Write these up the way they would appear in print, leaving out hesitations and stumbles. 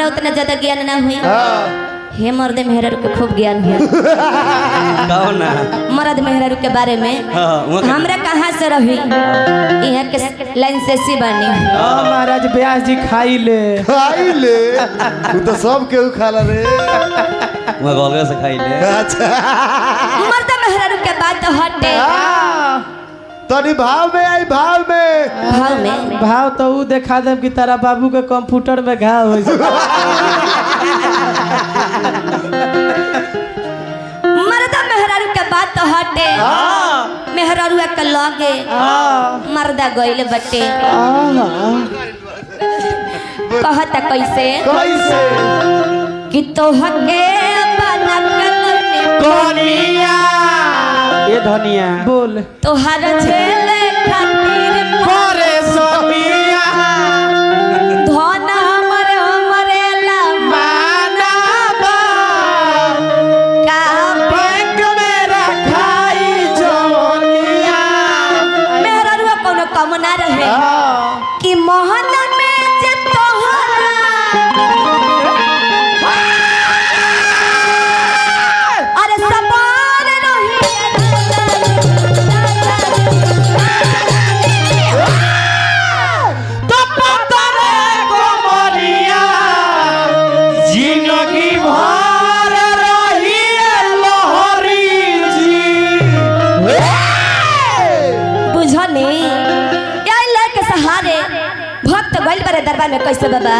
हमरा उतना ज्यादा ज्ञान ना हुई। हे मर्द मेहरारू के खूब ज्ञान है। कौन ना मर्द मेहरारू के बारे में हमरा कहाँ से रही यहाँ के लाइन से सी बनी। महाराज व्यास जी खाई ले तू तो सब केहू खाला रे। मैं गोलगप्पे से खाई ले। अच्छा मर्द मेहरारू के बात हटे। तनी भाव में आई भाव में भाव तो ऊ देखा दे कि तारा बाबू के कंप्यूटर में घाव हो। मर्द मेहरारू के बात हटे। मेहरारू के लगे मर्दा गइल बटे। कहता कैसे कि तोहके कोनिया ये धनिया बोल तोहर झेले खातिर करे सोनिया धन हमरे ला मानबा का बैंक में रखाई जोनिया। मेहरारू कोनो कम ना रहे कि मोहन में जे तोहरा अरे सवार रही तो पतरे गोमरिया जिंदगी भर रही लोहरी जी। बुझनी यही लेके सहारे भक्त गइल बारे दरबार में कैसे बाबा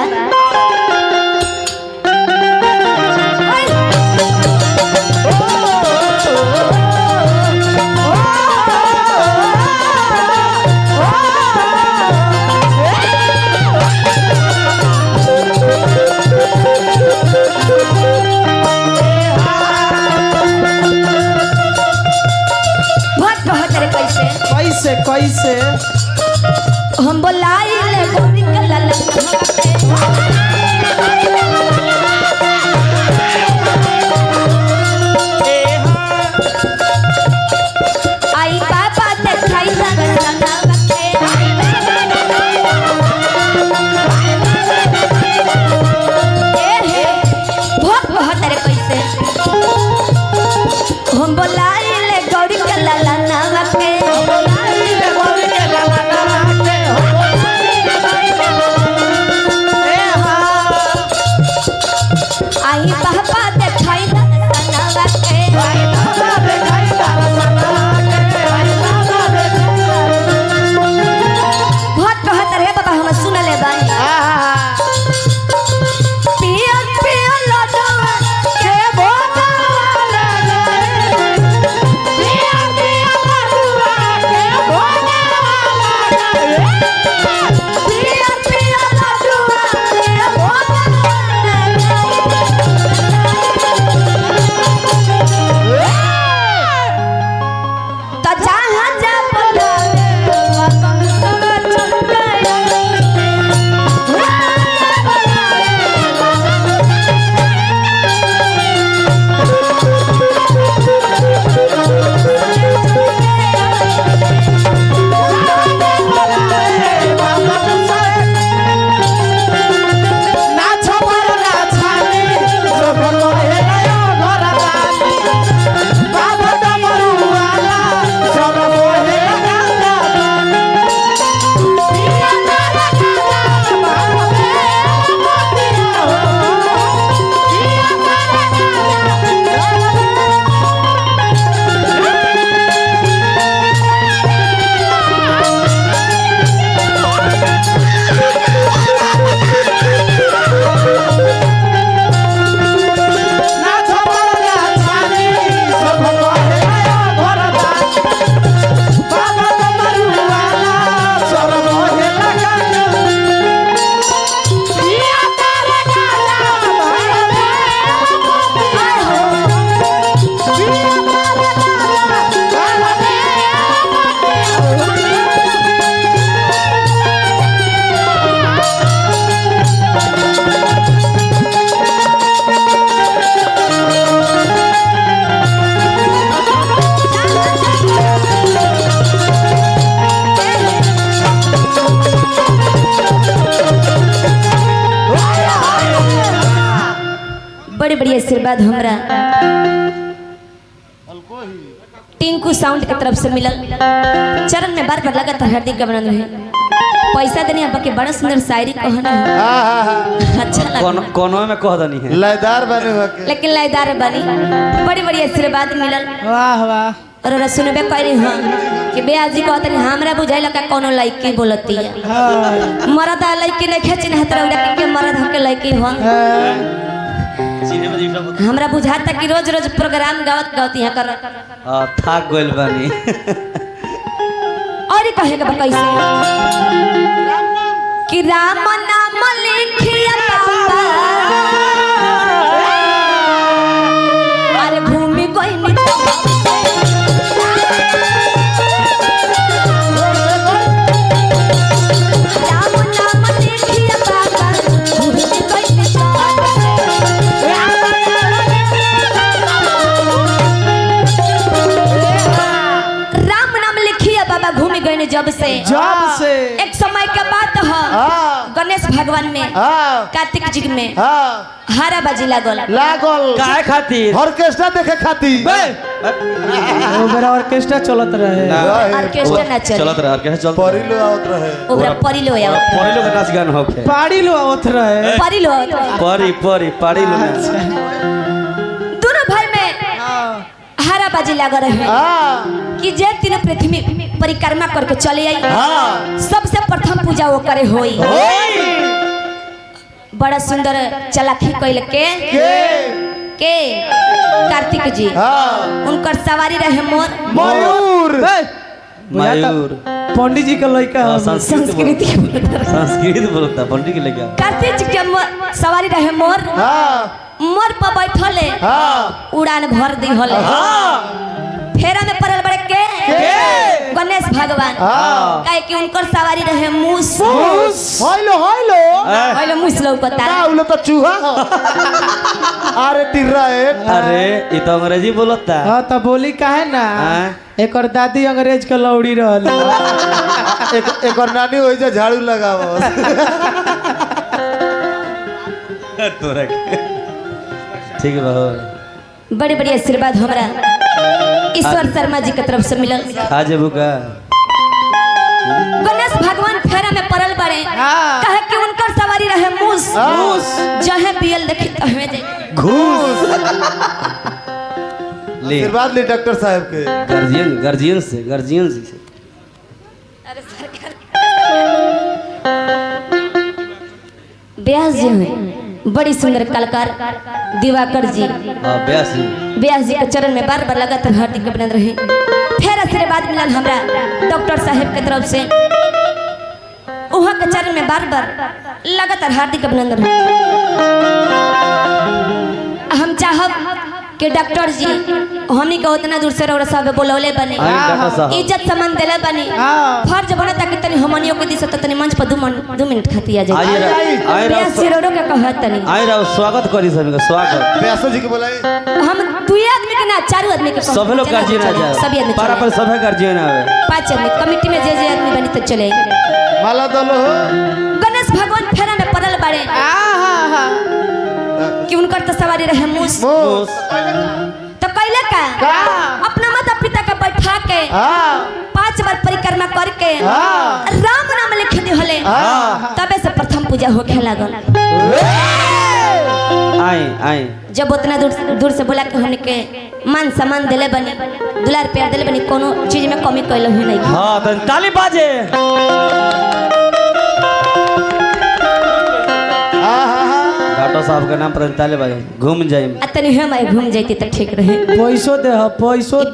भक्त कहत रे कैसे कैसे हम बोलाई ले गोरी के लाला आई बाबा ते खाई लगन लगा बके ए हे भक्त कहत रे कैसे हम बोलाई ले गोरी के लाला नावा के आई बाबा ते खाई सनावा के बहुत कहत रहे बाबा हम सुन ले बाई पिया पिया लडू के बोला पिया पिया लडू के बोला पिया पिया लडू के बोला बड़ी बड़ी आशीर्वाद हमरा टिंकू साउंड की तरफ से मिलल। चरण में बार बार लगातार हार्दिक अभिनंदन है। पैसा देनी अब के बड़ा सुंदर शायरी कहना अच्छा लगा। कोनो में कह दनी है लयदार बने हुआ के लेकिन लयदार बनी बड़ी बड़ी आशीर्वाद मिलल। वाह वाह। और सुनबे करी हां कि बेआजी कहत नहीं हमरा बुझाइल का कोनो लड़की बोलती है हाँ। मर्द लड़की नहीं खेचिन हतरा उड़ा के मर्द हके लड़की हो। सीने में जीव हमरा बुझाता कि रोज रोज प्रोग्राम गावत गावत यहाँ कर थाक गइल बानी और कहे के कैसे कि राम नाम लिखिया बाबा अरे भूमि कोई नहीं राम नाम लिखिया बाबा भूमि कोई राम नाम लिखिया बाबा घूमि गए जब से एक समय के बात है गणेश भगवान में कार्तिक जी में हारा बाजी लागल काहे खातिर ऑर्केस्ट्रा देखे खातिर वो मेरा ऑर्केस्ट्रा चलत रहे। ऑर्केस्ट्रा ना चले चलत रहे कैसे चलत परिलो आवत रहे ओकरा परिलो या परी लोग नाच गान होखे पाड़ी लो आवत रहे। परिलो परी लोग दोनों भाई में हारा बाजी लगा रहे कि जे तीनों पृथ्वी परिक्रमा करके चले आई सबसे प्रथम पूजा वो करे होई। बड़ा सुंदर चलाखी कैल के कार्तिक जी उनकर सवारी रहे मोर मयूर पंडित जी का लड़का संस्कृति संस्कृत बोलता पंडित के लेके कार्तिक जी के सवारी रहे मोर पर बैठले उड़ान भर दी होले फेरा में पड़ल बड़े के गणेश भगवान काहे कि उनकर सवारी रहे मूस होइलो मूस लौकता उलो तो चूहा हो अरे टिर्रा है अरे ये तो अंग्रेजी बोलता हाँ तो बोली काहे ना एक और दादी अंग्रेज के लौड़ी रहल एक और नानी होई जा झाड़ू लगावो तोरा ठीक है बाबू बड़ी बड़ी आशीर्वाद हमरा ईश्वर शर्मा जी की तरफ से मिलल। आज बुका गणेश भगवान फेरा में पड़ल बड़े कहे कि उनकर सवारी रहे मूस जहे पियल देखी तहवे जे घूस ले आशीर्वाद ले डॉक्टर साहब के गार्जियन से अरे ब्यास जी हैं बड़ी सुंदर कलाकार दिवाकर जी ब्यास जी के चरण में बार बार लगातार हार्दिक अभिनंदन रहे। फिर आशीर्वाद मिलल हमरा डॉक्टर साहब के तरफ से वहाँ के चरण में बार बार लगातार हार्दिक अभिनंदन रहे। हम चाहब कि डॉक्टर जी हमनी के उतना दूर से रौरा साहब बोलौले बने इज्जत सम्मान देले बने फर्ज बनता कि तनी हमनियो के दिस तनी मंच पर 2 मिनट खाती आ जाए ब्यास जी रौरो के कहत तनी आई रहो स्वागत करी सभी का स्वागत ब्यासो जी के बुलाए हम 2 आदमी के ना 4 आदमी के सब लोग गार्जियन आ जाए सभी आदमी पारा पर सभी गार्जियन आवे 5 आदमी कमेटी में जे आदमी बनी तो चले माला दलो गणेश भगवान फेरा में पड़ल बाड़े कि उनकर तो सवारी रहे मूस तो कैले का अपना माता पिता का बैठा के 5 बार परिक्रमा करके राम नाम लिख दी होले तबे से प्रथम पूजा होखे लागल। आई जब उतना दूर से बोला कि हमने के मान सम्मान देले बनी दुलार प्यार देले बनी कोनो चीज में कमी कैले हुई नहीं। हां तो ताली बाजे डॉक्टर साहब के नाम पर ताले बाजे घूम जाए अतनी हम घूम जाती तो ठीक रहे। पैसो दे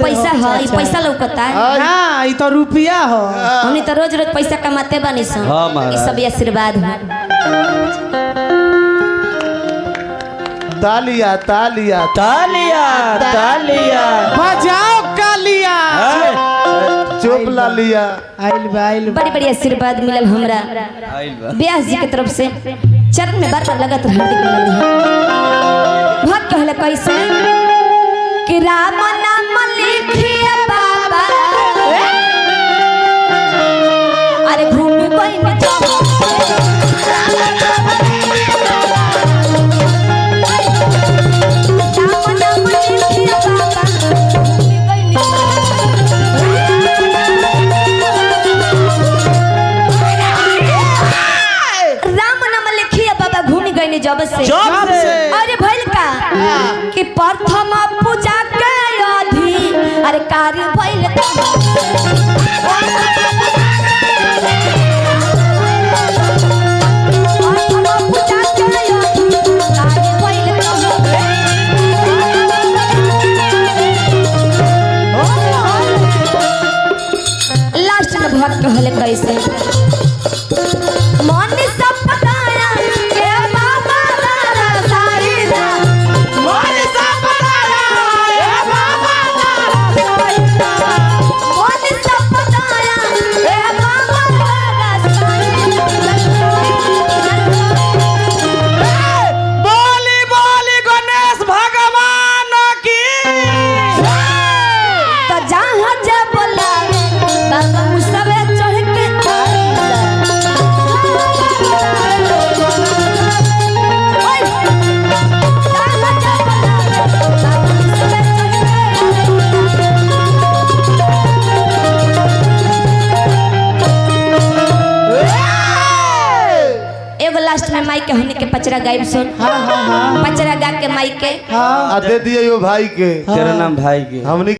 पैसा है ई पैसा लौकता है ना ई तो रुपया हो हमनी तो रोज रोज पैसा कमाते बानी सन हाँ, महाराज। ई सब आशीर्वाद है। तालिया तालिया तालिया बजाओ कालिया चुप ला लिया आइल बड़ी बड़ी आशीर्वाद मिलल हमरा ब्यास जी की तरफ से चरण में बार बार लगातार हार्दिक अभिनंदन। भक्त कहले कैसे कि राम नाम लिखिए बाबा अरे भूमि कोई न जाओ गई जब से जब से अरे भइल का कि प्रथम पूजा के आधी अरे कार्य भइल लास्ट में भक्त कहले कैसे मन सब पताया के बाबा दादा साईदा मन सब पताया के बाबा दादा साईदा मन सब पताया के बाबा दादा साईदा बोली बोली गणेश भगवान की तो जहाँ जा बोलावे बाबा मुसवे चढ़ के आईला ओए जहाँ जा बोलावे बाबा मुसवे चढ़ के एगो लास्ट में माई के हमने के पचरा गायब सुन हाँ हाँ हाँ पचरा गा के माई के हाँ आ दे दिए यो भाई के तेरा नाम भाई के हमनी